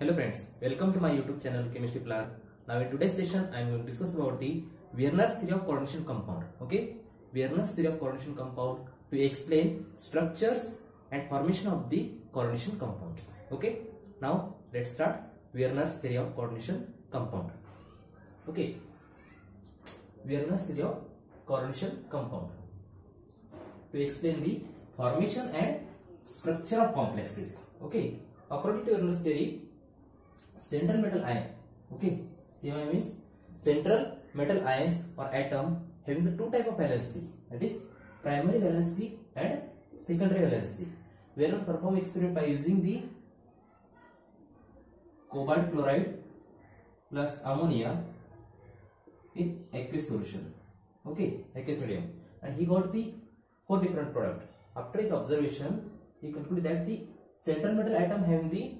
Hello friends, welcome to my YouTube channel Chemistry Plug. Now in today's session I am going to discuss about the Werner's theory of coordination compound. Okay, Werner's theory of coordination compound to explain structures and formation of the coordination compounds. Okay, now let's start Werner's theory of coordination compound. Okay, Werner's theory of coordination compound to explain the formation and structure of complexes. Okay, according to Werner's theory, central metal ion, okay, CMI means central metal ions or atom having the two type of valency, that is primary valency and secondary valency. Werner perform experiment by using the cobalt chloride plus ammonia in aqueous solution, okay, aqueous medium, and he got the four different product. After his observation, he concluded that the central metal atom having the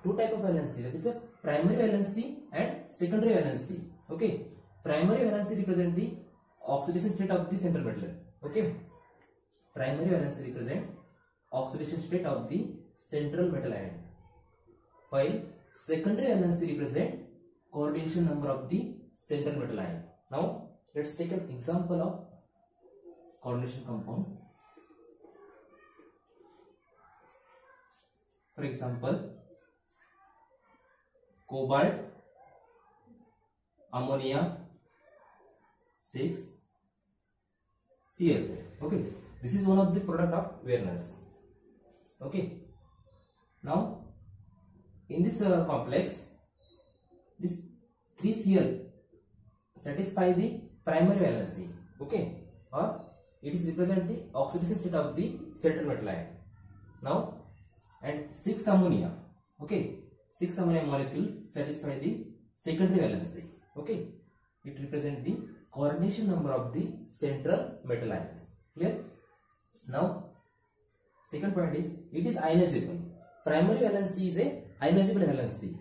two type of valency, that is a primary valency and secondary valency. Okay, primary valency represent the oxidation state of the central metal. Okay, primary valency represent oxidation state of the central metal ion, while secondary valency represent coordination number of the central metal ion. Now let's take an example of coordination compound. For example, cobalt, ammonia 6, Cl. Okay, this is one of the product of Werner's. Okay, now in this complex, this 3Cl satisfy the primary valency. Okay, or it is represent the oxidation state of the central metal ion. Now, and 6 ammonia, okay, 6 ammonia molecule satisfy the secondary valency. Okay, it represent the coordination number of the central metal ions. Clear? Now second point is it is ionizable. Primary valency is a ionizable valency.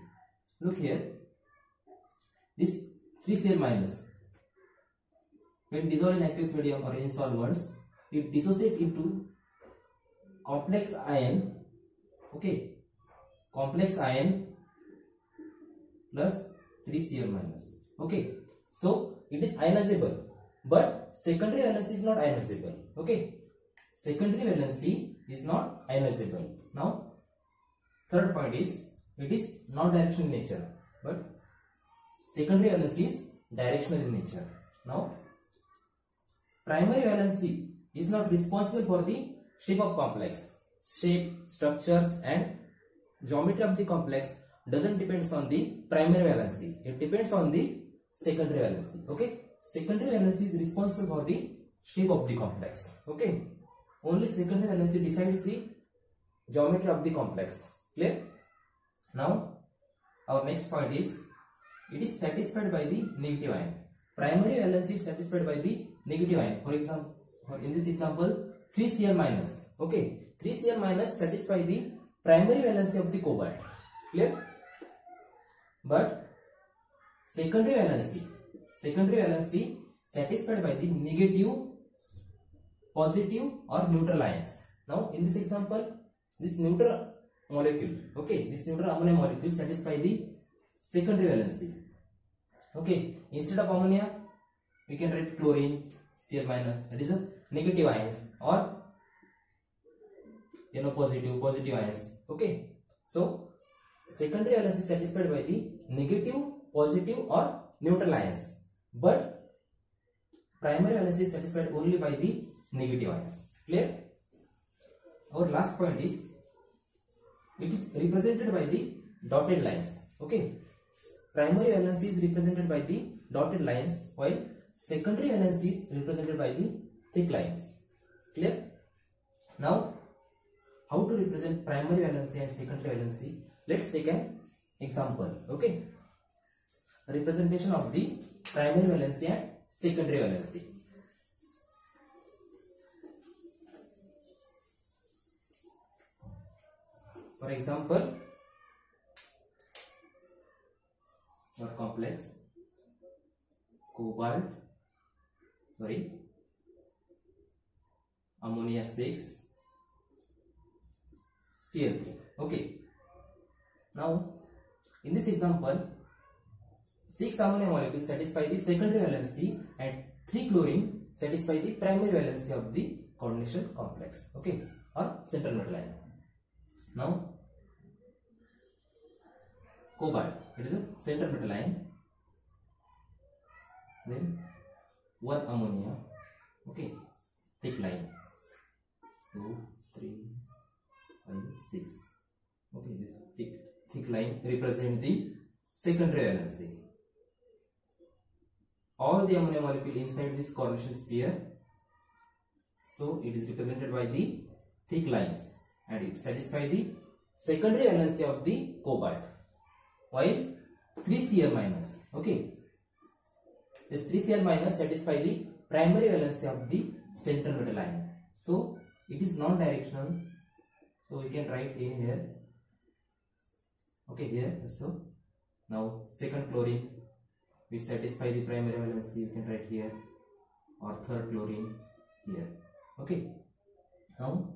Look here, this 3Cl minus when dissolved in aqueous medium or in solvents, it dissociate into complex ion. Okay, complex ion plus 3Cl minus. Okay, so it is ionizable, but secondary valency is not ionizable. Okay, secondary valency is not ionizable. Now third point is it is not directional in nature, but secondary valency is directional in nature. Now primary valency is not responsible for the shape of complex. Shape, structures and geometry of the complex doesn't depends on the primary valency. It depends on the secondary valency. Okay, secondary valency is responsible for the shape of the complex. Okay, only secondary valency decides the geometry of the complex. Clear? Now our next point is it is satisfied by the negative ion. Primary valency is satisfied by the negative ion. For example, in this example, 3Cl minus. Okay, 3Cl minus satisfy the primary valency of the cobalt. Clear? But secondary valency satisfied by the negative, positive or neutral ions. Now in this example, this neutral molecule, okay, this neutral ammonia molecule satisfy the secondary valency. Okay, instead of ammonia we can write chlorine Cl minus, that is a negative ions, or positive ions. Okay, so secondary valency satisfied by the negative, positive or neutral ions, but primary valency is satisfied only by the negative ions. Clear? Our last point is it is represented by the dotted lines. Okay, primary valency is represented by the dotted lines, while secondary valency is represented by the thick lines. Clear? Now how to represent primary valency and secondary valency? Let's take an example. Okay, representation of the primary valency and secondary valency. For example, our complex cobalt, ammonia 6, Cl3. Okay, Now, in this example, 6 ammonia molecules satisfy the secondary valency and 3 chlorine satisfy the primary valency of the coordination complex, okay, or central metal ion. Now, cobalt, it is a central metal ion. Then 1 ammonia, okay, thick line, 2, 3, 5, 6, okay, this thick line represent the secondary valency. All the ammonia molecule inside this coordination sphere, so it is represented by the thick lines and it satisfies the secondary valency of the cobalt, while 3Cl minus, okay, this 3Cl minus satisfy the primary valency of the central metal ion. So it is non-directional, so we can write in here, okay, here. So now second chlorine which satisfy the primary valency, you can write here, or third chlorine here, okay. Now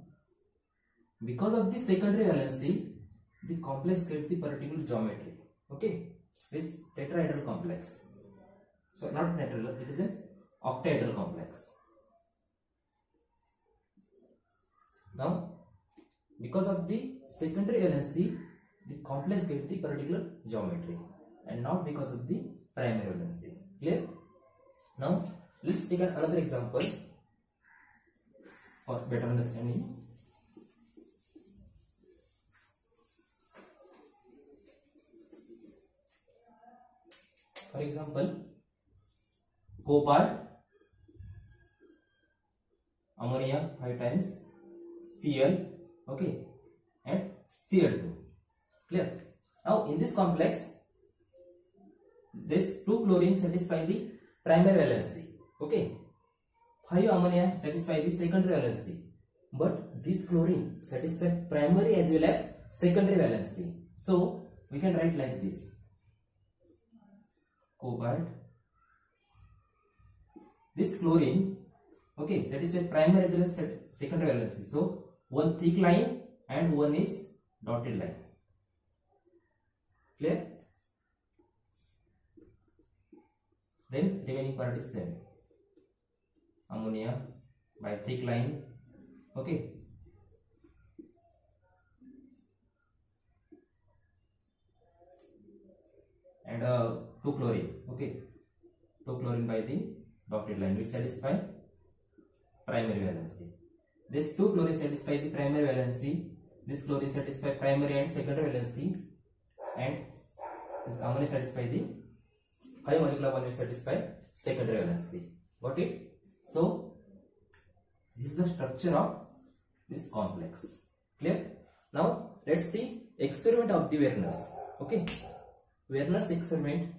because of the secondary valency, the complex gets the particular geometry, okay, this tetrahedral complex. So not tetrahedral, it is an octahedral complex. Now because of the secondary valency, the complex gets the particular geometry and not because of the primary valency. Clear? Now let's take another example for better understanding. For example, cobalt, ammonia 5 times, Cl, okay, and Cl2. Clear? Now in this complex, this 2 chlorine satisfy the primary valency, okay, 5 ammonia satisfy the secondary valency, but this chlorine satisfy primary as well as secondary valency. So we can write like this: cobalt, this chlorine, okay, satisfy primary as well as secondary valency. So one thick line and one is dotted line. Clear? Then remaining part is same. Ammonia by thick line, okay, and 2 chlorine, okay, 2 chlorine by the dotted line which satisfy primary valency. This 2 chlorine satisfy the primary valency, this chlorine satisfy primary and secondary valency, and this ammonia satisfy the 5 molecular one will satisfy secondary valency. Got it? So this is the structure of this complex. Clear? Now let's see experiment of the Werner's. Okay, Werner's experiment.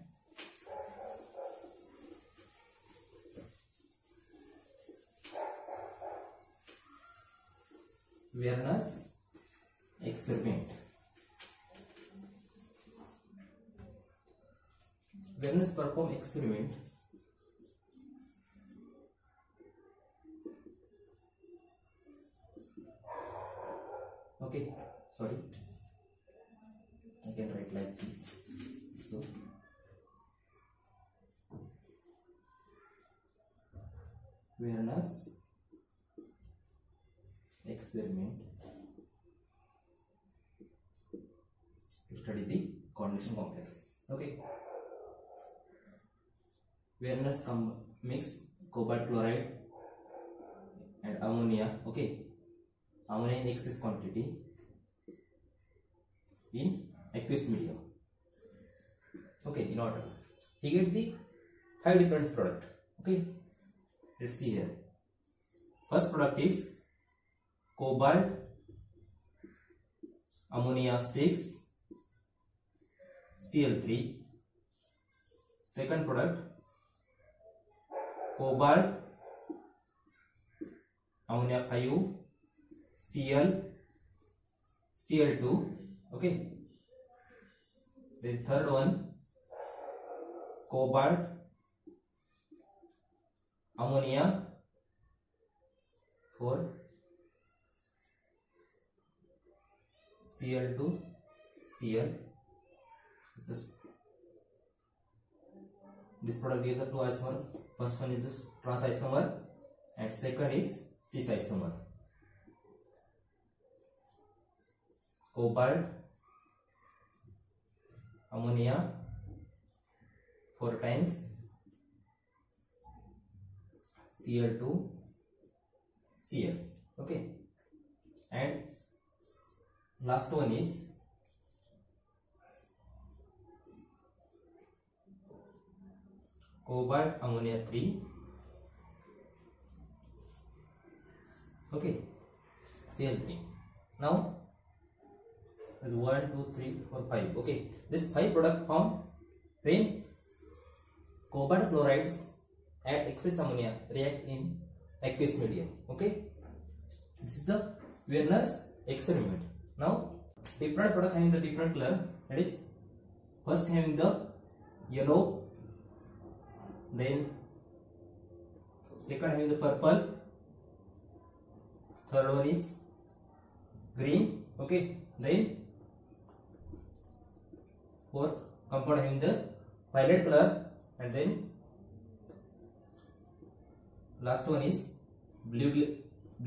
Werner's experiment. Werner's perform experiment okay, sorry, I can write like this. So Werner's experiment to study the coordination complexes. Okay, Werner's mix cobalt chloride and ammonia, okay, ammonia in excess quantity in aqueous medium, okay, in order. He gets the 5 different product. Okay, let's see here. First product is cobalt, ammonia 6, Cl3. Second product, cobalt, ammonia 5, Cl2. Okay. The third one, cobalt, ammonia 4, Cl2, Cl. This product gives the two isomer. First one is the trans isomer and second is cis isomer. Cobalt, ammonia 4 times, Cl2, Cl. Okay, and last one is cobalt, ammonia 3. Okay, Cl3. Now is 1, 2, 3, 4, 5. Okay, this 5 product form when cobalt chlorides and excess ammonia react in aqueous medium. Okay, this is the Werner's experiment. Now different product having the different color, that is first having the yellow, then second having the purple, third one is green. Okay, then fourth compound having the violet color, and then last one is blue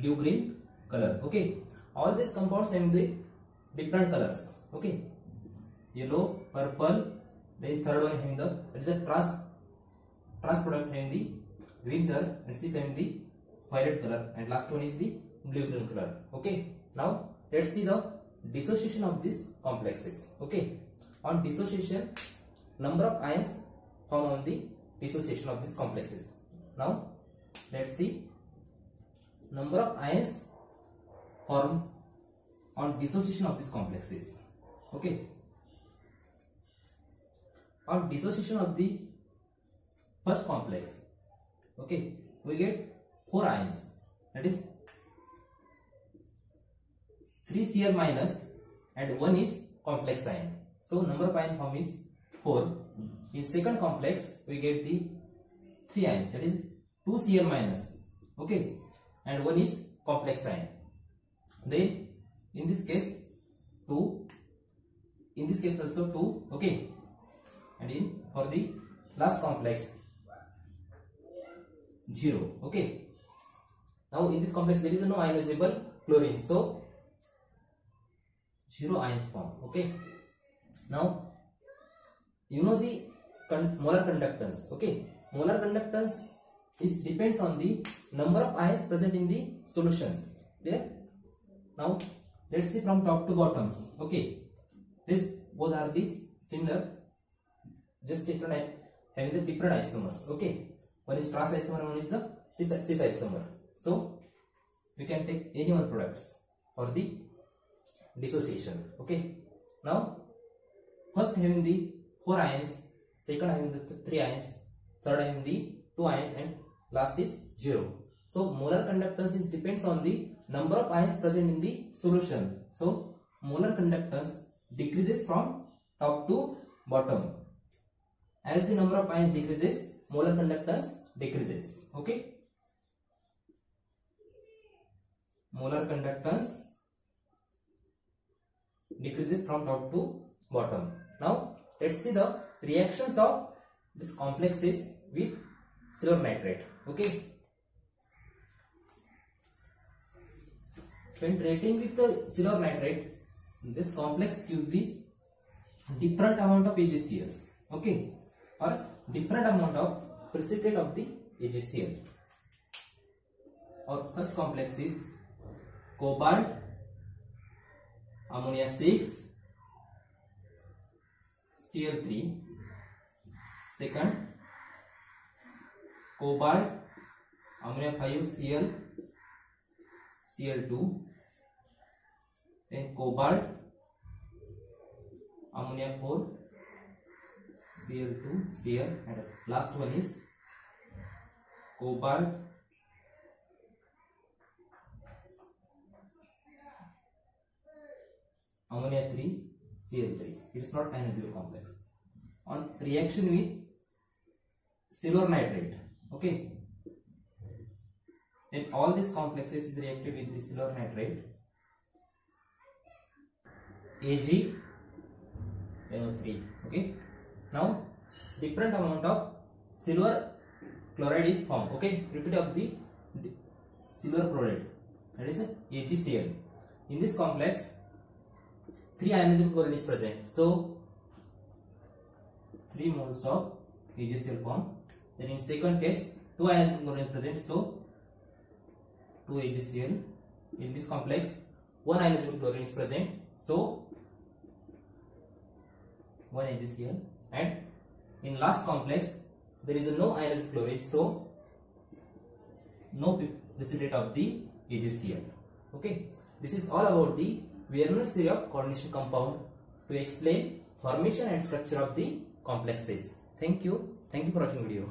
green color. Okay, all these compounds having the different colors. Okay, yellow, purple, then third one having the, it is a trans product having the green color, and cis having the violet color, and last one is the blue green color. Okay, now let's see the dissociation of these complexes. Okay, on dissociation, number of ions formed on the dissociation of these complexes. Now let's see number of ions formed on dissociation of these complexes. Okay, on dissociation of the first complex, okay, we get 4 ions, that is 3 Cl minus and 1 is complex ion. So number of ion form is 4. In second complex we get the 3 ions, that is 2 Cl minus, okay, and 1 is complex ion. Then in this case 2, in this case also 2, okay, and in for the last complex 0. Okay, now in this complex there is no ionizable chlorine, so 0 ions form. Okay, now you know the molar conductance. Okay, molar conductance is depends on the number of ions present in the solutions. Clear? Now let's see from top to bottoms. Okay, this both are these similar, just different, having the different isomers. Okay, one is trans isomer, one is the cis isomer. So we can take any one products for the dissociation. Okay, now first having the 4 ions, second having the 3 ions, third having the 2 ions, and last is 0. So molar conductance is depends on the number of ions present in the solution. So molar conductance decreases from top to bottom. As the number of ions decreases, molar conductance decreases. Okay, molar conductance decreases from top to bottom. Now let's see the reactions of this complexes with silver nitrate. Okay, when treating with the silver nitrate, this complex gives the different amount of AgCls. Okay, or different amount of precipitate of the AgCl. Our first complex is cobalt, ammonia 6, Cl3. Second, cobalt, ammonia 5, Cl, Cl2. Then cobalt, ammonia 4, Cl2, Cl, and last one is cobalt, ammonia 3, Cl3. It is not ionizable complex. On reaction with silver nitrate, okay, then all these complexes is reacted with the silver nitrate. Ag NO3. Okay. Now different amount of silver chloride is formed. Okay, repeat of the silver chloride, that is AgCl. In this complex 3 ionism chlorine is present, so 3 moles of AgCl formed. Then in second case 2 ionism chlorine is present, so 2 AgCl. In this complex 1 ionism chlorine is present, so 1 AgCl. And in last complex there is no ionism chloride, so no precipitate of the AgCl. Okay, this is all about the Werner's theory of coordination compound to explain formation and structure of the complexes. Thank you for watching video.